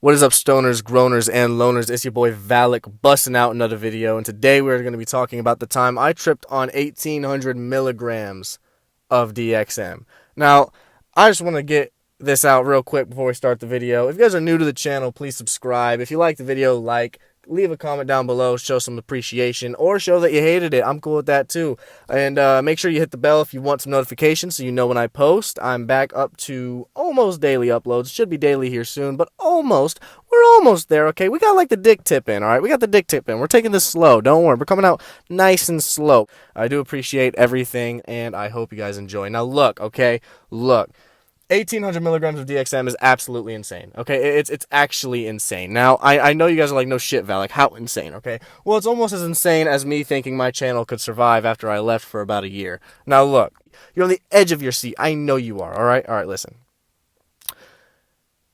What is up, stoners, groaners, and loners? It's your boy Valak busting out another video, and today we're going to be talking about the time I tripped on 1,800 milligrams of DXM. Now, I just want to get this out real quick before we start the video. If you guys are new to the channel, please subscribe. If you like the video, leave a comment down below, show some appreciation, or show that you hated it. I'm cool with that too. And make sure you hit the bell if you want some notifications so you know when I post. I'm back up to almost daily uploads. Should be daily here soon, but almost. We're almost there, okay? We got the dick tip in, all right? We got the dick tip in. We're taking this slow. Don't worry. We're coming out nice and slow. I do appreciate everything, and I hope you guys enjoy. Now, look, okay? Look. 1,800 milligrams of DXM is absolutely insane, okay? It's actually insane. Now, I know you guys are like, no shit, Val, how insane, okay? Well, it's almost as insane as me thinking my channel could survive after I left for about a year. Now, look, you're on the edge of your seat. I know you are, all right? All right, listen.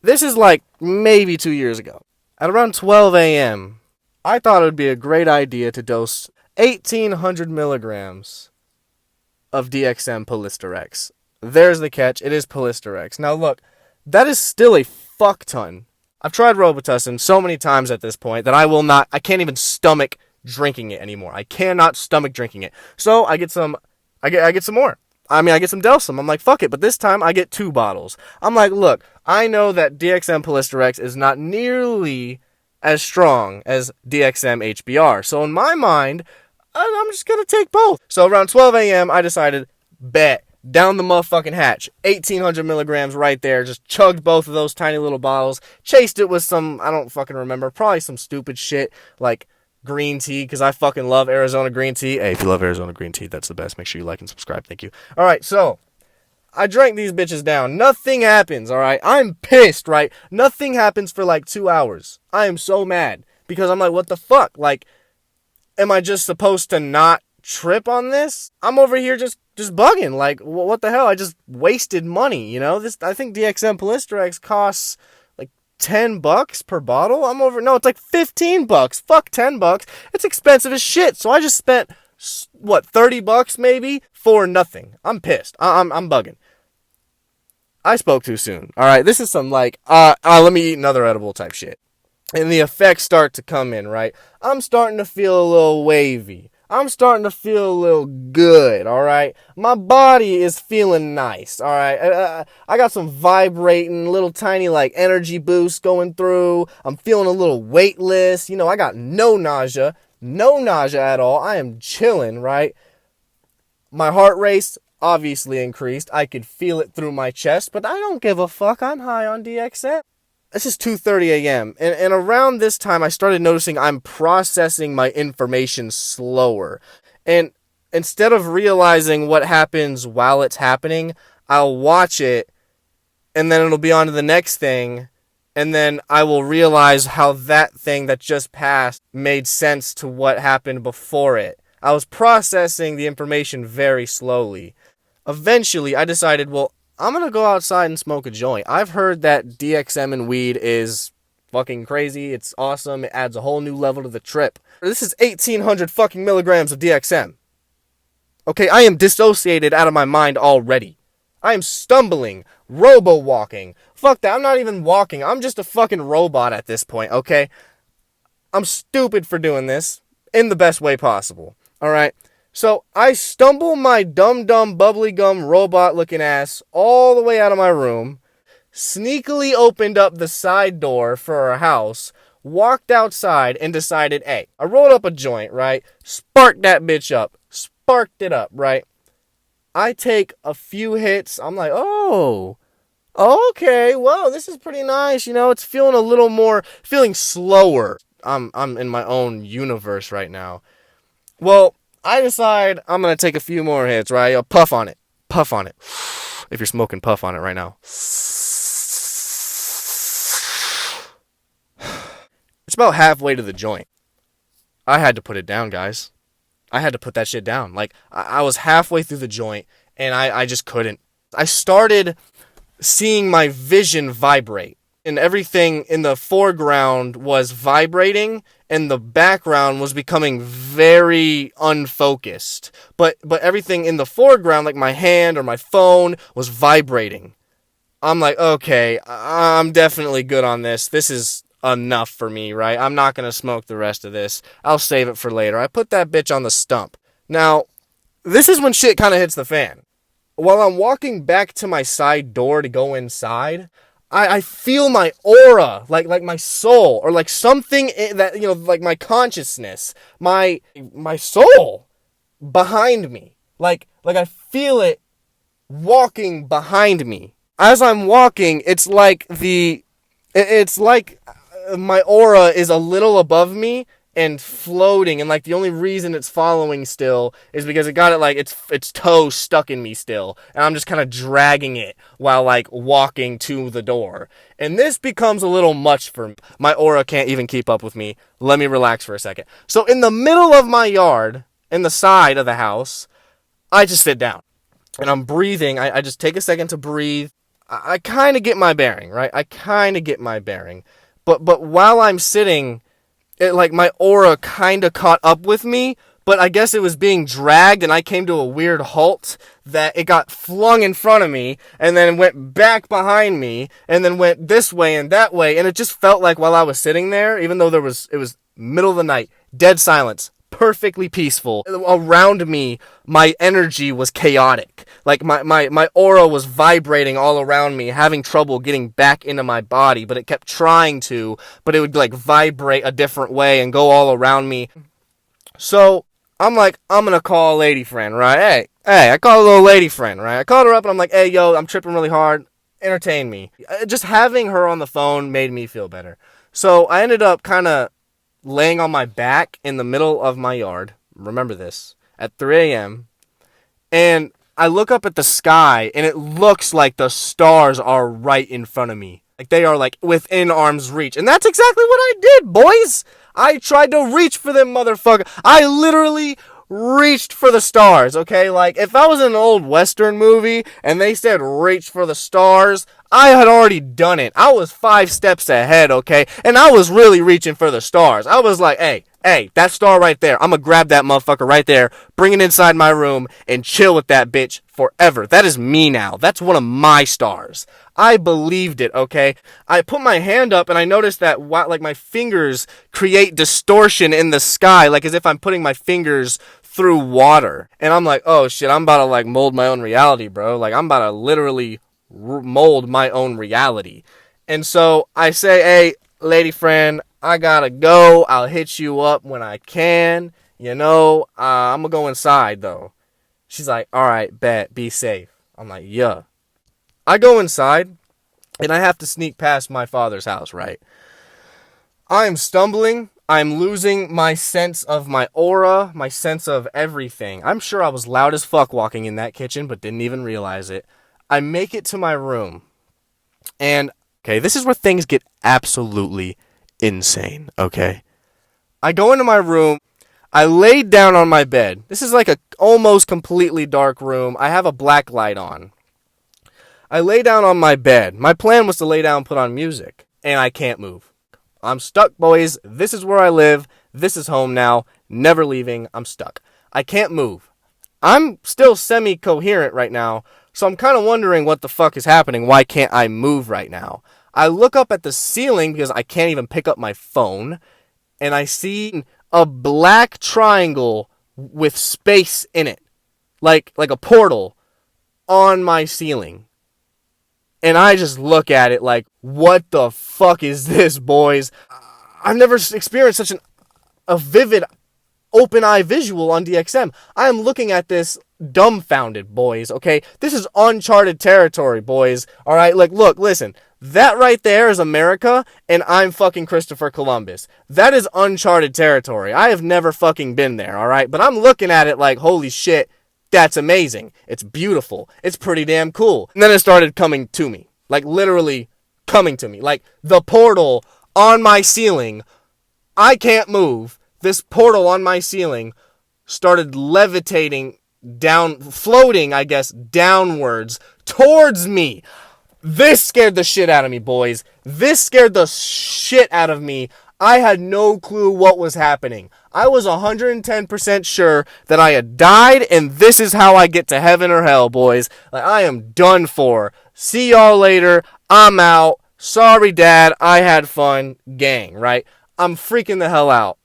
This is maybe 2 years ago. At around 12 a.m., I thought it would be a great idea to dose 1,800 milligrams of DXM Polysterex. There's the catch. It is Polysterex. Now, look, that is still a fuck ton. I've tried Robitussin so many times at this point that I can't even stomach drinking it anymore. I cannot stomach drinking it. So I get some more. I get some Delsum. I'm like, fuck it. But this time I get 2 bottles. I'm like, look, I know that DXM Polysterex is not nearly as strong as DXM HBr. So in my mind, I'm just going to take both. So around 12 a.m., I decided, bet. Down the motherfucking hatch. 1,800 milligrams right there. Just chugged both of those tiny little bottles. Chased it with some, I don't fucking remember, probably some stupid shit like green tea, because I fucking love Arizona green tea. Hey, if you love Arizona green tea, that's the best. Make sure you like and subscribe. Thank you. Alright, so I drank these bitches down. Nothing happens, alright? I'm pissed, right? Nothing happens for 2 hours. I am so mad. Because I'm like, what the fuck? Am I just supposed to not trip on this? I'm over here just bugging. What the hell? I just wasted money, you know? I think DXM Polysterex costs $10 per bottle. No, it's $15. Fuck $10. It's expensive as shit. So I just spent $30 maybe for nothing. I'm pissed. I'm bugging. I spoke too soon. All right, this is some let me eat another edible type shit. And the effects start to come in, right? I'm starting to feel a little wavy. I'm starting to feel a little good, all right? My body is feeling nice, all right? I got some vibrating, little tiny, energy boosts going through. I'm feeling a little weightless. You know, I got no nausea at all. I am chilling, right? My heart rate obviously increased. I could feel it through my chest, but I don't give a fuck. I'm high on DXM. It's just 2:30 a.m. And around this time, I started noticing I'm processing my information slower. And instead of realizing what happens while it's happening, I'll watch it, and then it'll be on to the next thing, and then I will realize how that thing that just passed made sense to what happened before it. I was processing the information very slowly. Eventually, I decided, well, I'm going to go outside and smoke a joint. I've heard that DXM and weed is fucking crazy. It's awesome. It adds a whole new level to the trip. This is 1,800 fucking milligrams of DXM. Okay, I am dissociated out of my mind already. I am stumbling, robo-walking. Fuck that, I'm not even walking. I'm just a fucking robot at this point, okay? I'm stupid for doing this in the best way possible, alright? So, I stumble my dumb bubblegum robot-looking ass all the way out of my room, sneakily opened up the side door for our house, walked outside, and decided, hey, I rolled up a joint, right? Sparked that bitch up. Sparked it up, right? I take a few hits. I'm like, oh, okay, whoa, this is pretty nice. You know, it's feeling a little more, feeling slower. I'm in my own universe right now. Well, I decide I'm going to take a few more hits, right? I'll puff on it. Puff on it. If you're smoking, puff on it right now. It's about halfway to the joint. I had to put it down, guys. I had to put that shit down. I was halfway through the joint, and I just couldn't. I started seeing my vision vibrate. And everything in the foreground was vibrating, and the background was becoming very unfocused. But everything in the foreground, like my hand or my phone, was vibrating. I'm like, okay, I'm definitely good on this. This is enough for me, right? I'm not going to smoke the rest of this. I'll save it for later. I put that bitch on the stump. Now, this is when shit kind of hits the fan. While I'm walking back to my side door to go inside, I feel my aura, like my soul, or like something that, like my consciousness, my soul behind me. Like I feel it walking behind me. As I'm walking, it's like my aura is a little above me and floating, and like the only reason it's following still is because it got it like its toe stuck in me still, and I'm just kind of dragging it while like walking to the door. And this becomes a little much for me. My aura can't even keep up with me. Let me relax for a second. So in the middle of my yard, in the side of the house, I just sit down and I'm breathing. I just take a second to breathe. I kind of get my bearing, right? I kind of get my bearing. But while I'm sitting, it, like my aura kind of caught up with me, but I guess it was being dragged and I came to a weird halt that it got flung in front of me and then went back behind me and then went this way and that way. And it just felt like while I was sitting there, even though it was middle of the night, dead silence, perfectly peaceful. Around me, my energy was chaotic. Like my aura was vibrating all around me, having trouble getting back into my body, but it kept trying to, but it would like vibrate a different way and go all around me. So I'm like, I'm gonna call a lady friend, right? Hey, I call a little lady friend, right? I called her up and I'm like, hey, yo, I'm tripping really hard. Entertain me. Just having her on the phone made me feel better. So I ended up kind of laying on my back in the middle of my yard. Remember this. At 3 a.m. And I look up at the sky and it looks like the stars are right in front of me. Like they are like within arm's reach. And that's exactly what I did, boys. I tried to reach for them motherfucker. I literally reached for the stars, okay? Like if I was in an old Western movie and they said reach for the stars, I had already done it. I was 5 steps ahead, okay? And I was really reaching for the stars. I was like, hey, that star right there. I'm gonna grab that motherfucker right there, bring it inside my room, and chill with that bitch forever. That is me now. That's one of my stars. I believed it, okay? I put my hand up and I noticed that like my fingers create distortion in the sky, like as if I'm putting my fingers through water. And I'm like, oh shit, I'm about to like mold my own reality, bro. Like I'm about to literally mold my own reality. And so I say, hey, lady friend, I gotta go. I'll hit you up when I can. I'm gonna go inside though. She's like, all right, bet, be safe. I'm like, yeah. I go inside and I have to sneak past my father's house, right? I am stumbling. I'm losing my sense of my aura, my sense of everything. I'm sure I was loud as fuck walking in that kitchen, but didn't even realize it. I make it to my room, and, okay, this is where things get absolutely insane, okay? I go into my room, I laid down on my bed. This is like a almost completely dark room. I have a black light on. I lay down on my bed. My plan was to lay down and put on music, and I can't move. I'm stuck, boys. This is where I live. This is home now. Never leaving. I'm stuck. I can't move. I'm still semi-coherent right now, so I'm kind of wondering what the fuck is happening. Why can't I move right now? I look up at the ceiling because I can't even pick up my phone, and I see a black triangle with space in it, like a portal on my ceiling. And I just look at it like, what the fuck is this, boys? I've never experienced such a vivid open eye visual on DXM. I am looking at this dumbfounded, boys, okay? This is uncharted territory, boys, alright? Like, look, listen, that right there is America, and I'm fucking Christopher Columbus. That is uncharted territory. I have never fucking been there, alright? But I'm looking at it like, holy shit, that's amazing. It's beautiful. It's pretty damn cool. And then it started coming to me. Like, literally coming to me. Like, the portal on my ceiling, I can't move. This portal on my ceiling started levitating down, floating, I guess, downwards towards me. This scared the shit out of me, boys. This scared the shit out of me. I had no clue what was happening. I was 110% sure that I had died, and this is how I get to heaven or hell, boys. Like, I am done for. See y'all later. I'm out. Sorry, Dad. I had fun. Gang, right? I'm freaking the hell out.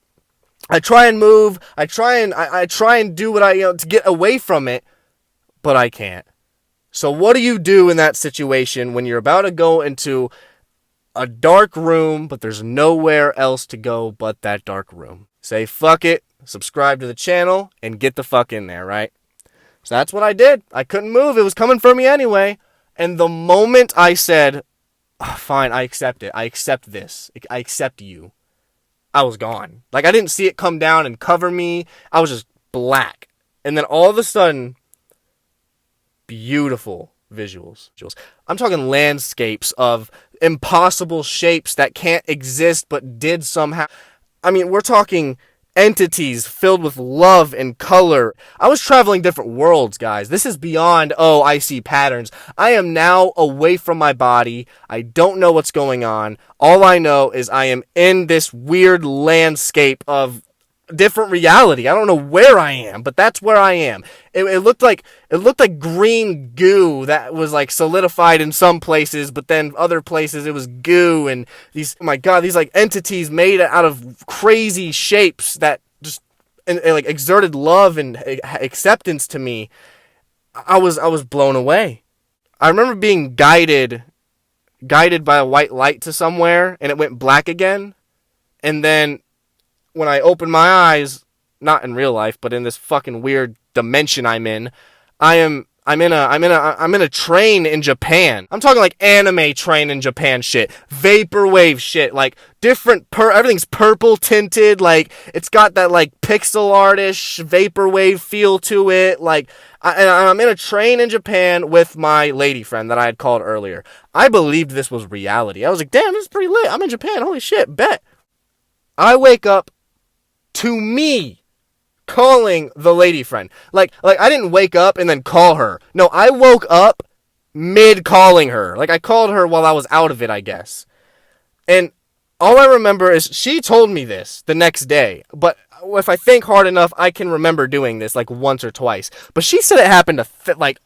I try and move. I try and do what to get away from it, but I can't. So what do you do in that situation when you're about to go into a dark room, but there's nowhere else to go but that dark room? Say fuck it, subscribe to the channel, and get the fuck in there, right? So that's what I did. I couldn't move. It was coming for me anyway. And the moment I said, oh, fine, I accept it. I accept this. I accept you. I was gone. Like, I didn't see it come down and cover me. I was just black. And then all of a sudden, beautiful visuals. I'm talking landscapes of impossible shapes that can't exist but did somehow. I mean, we're talking entities filled with love and color. I was traveling different worlds, guys. This is beyond, oh, I see patterns. I am now away from my body. I don't know what's going on. All I know is I am in this weird landscape of different reality. I don't know where I am, but that's where I am. It looked like green goo that was like solidified in some places, but then other places it was goo, and these, oh my god, these like entities made out of crazy shapes that just and like exerted love and acceptance to me. I was blown away. I remember being guided by a white light to somewhere, and it went black again, and then when I opened my eyes, not in real life, but in this fucking weird dimension I'm in, I'm in a train in Japan. I'm talking like anime train in Japan shit, vaporwave shit, like different everything's purple tinted, like it's got that like pixel artish vaporwave feel to it. Like I'm in a train in Japan with my lady friend that I had called earlier. I believed this was reality. I was like, damn, this is pretty lit. I'm in Japan. Holy shit, bet. I wake up to me calling the lady friend. Like I didn't wake up and then call her. No, I woke up mid calling her. Like I called her while I was out of it, I guess. And all I remember is she told me this the next day. But if I think hard enough, I can remember doing this like once or twice. But she said it happened like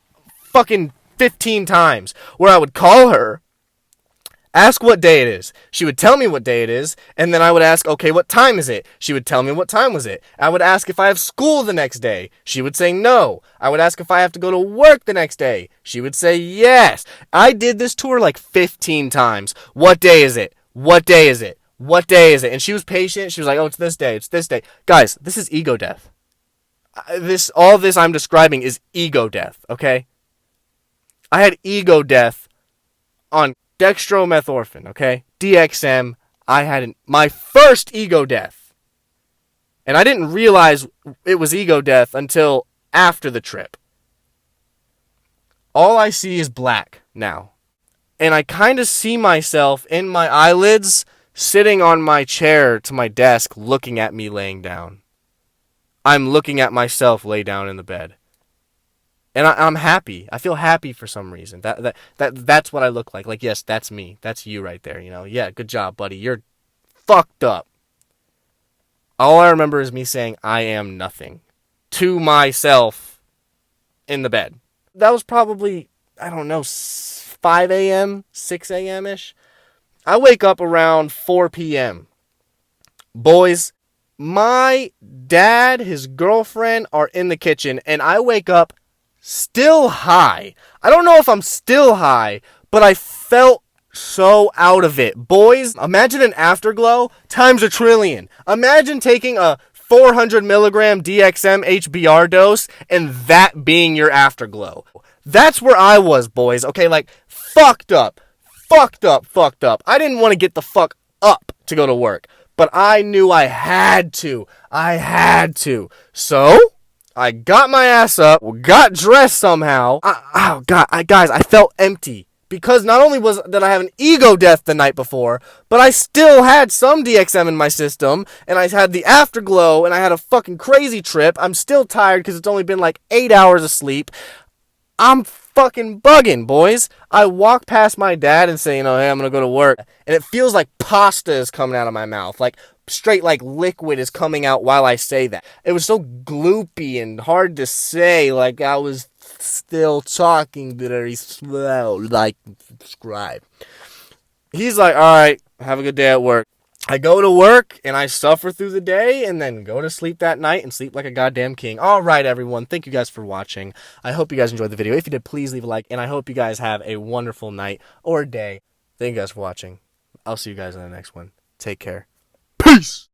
fucking 15 times where I would call her, ask what day it is. She would tell me what day it is, and then I would ask, okay, what time is it? She would tell me what time was it. I would ask if I have school the next day. She would say no. I would ask if I have to go to work the next day. She would say yes. I did this to her like 15 times. What day is it? What day is it? What day is it? And she was patient. She was like, oh, it's this day. It's this day. Guys, this is ego death. All this I'm describing is ego death, okay? I had ego death on dextromethorphan, okay? DXM, I had my first ego death. And I didn't realize it was ego death until after the trip. All I see is black now. And I kind of see myself in my eyelids sitting on my chair to my desk looking at me laying down. I'm looking at myself lay down in the bed. And I'm happy. I feel happy for some reason. That's what I look like. Like, yes, that's me. That's you right there, you know. Yeah, good job, buddy. You're fucked up. All I remember is me saying, I am nothing, to myself in the bed. That was probably, I don't know, 5 a.m., 6 a.m.-ish. I wake up around 4 p.m. Boys, my dad, his girlfriend are in the kitchen, and I wake up still high. I don't know if I'm still high, but I felt so out of it. Boys, imagine an afterglow times 1,000,000,000. Imagine taking a 400 milligram DXM HBR dose and that being your afterglow. That's where I was, boys. Okay, like fucked up. I didn't want to get the fuck up to go to work, but I knew I had to. So I got my ass up, got dressed somehow. Guys, I felt empty. Because not only did I have an ego death the night before, but I still had some DXM in my system, and I had the afterglow, and I had a fucking crazy trip. I'm still tired because it's only been like 8 hours of sleep. I'm fucking bugging, boys. I walk past my dad and say, hey, I'm gonna go to work. And it feels like pasta is coming out of my mouth. Like, straight, like, liquid is coming out while I say that. It was so gloopy and hard to say, like I was still talking very slow, like scribe. He's like, alright, have a good day at work. I go to work and I suffer through the day and then go to sleep that night and sleep like a goddamn king. Alright, everyone. Thank you guys for watching. I hope you guys enjoyed the video. If you did, please leave a like. And I hope you guys have a wonderful night or day. Thank you guys for watching. I'll see you guys in the next one. Take care. Peace!